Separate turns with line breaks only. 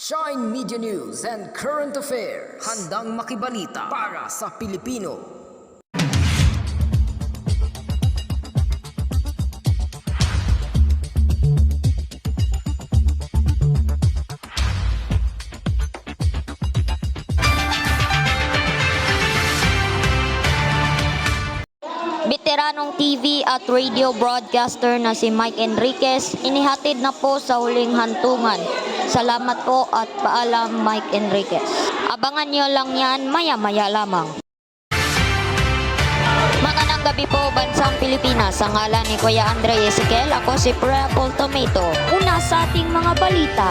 Shine Media News and Current Affairs. Handang makibalita para sa Pilipino.
Veteranong TV at radio broadcaster na si Mike Enriquez, inihatid na po sa huling hantungan. Salamat po at paalam, Mike Enriquez. Abangan nyo lang yan maya-maya lamang. Magandang gabi po, bansang Pilipinas. Sa ngalan ni Kuya Andre Ezequiel, ako si Purple Tomato. Una sa ating mga balita.